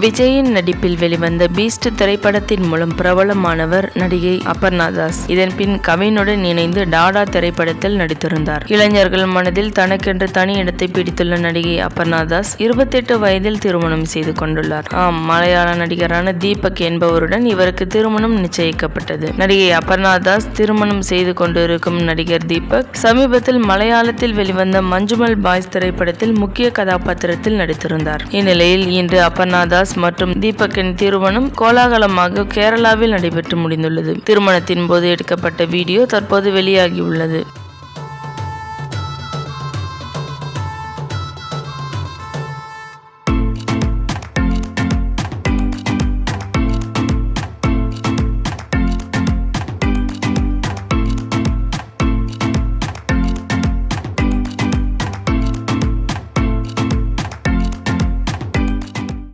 விஜயின் நடிப்பில் வெளிவந்த பீஸ்ட் திரைப்படத்தின் மூலம் பிரபலமானவர் நடிகை அபர்ணா தாஸ். இதன் பின் கவினுடன் இணைந்து டாடா திரைப்படத்தில் நடித்திருந்தார். இளைஞர்கள் மனதில் தனக்கென்று தனி இடத்தை பிடித்துள்ள நடிகை அபர்ணா தாஸ் 28 வயதில் திருமணம் செய்து கொண்டுள்ளார். மலையாள நடிகரான தீபக் என்பவருடன் இவருக்கு திருமணம் நிச்சயிக்கப்பட்டது. நடிகை அபர்ணா தாஸ் திருமணம் செய்து கொண்டிருக்கும் நடிகர் தீபக் சமீபத்தில் மலையாளத்தில் வெளிவந்த மஞ்சுமல் பாய்ஸ் திரைப்படத்தில் முக்கிய கதாபாத்திரத்தில் நடித்திருந்தார். இந்நிலையில் இன்று அபர்ணா தாஸ் மற்றும் தீபக்கின் திருமணம் கோலாகலமாக கேரளாவில் நடைபெற்று முடிந்துள்ளது. திருமணத்தின் போது எடுக்கப்பட்ட வீடியோ தற்போது வெளியாகியுள்ளது.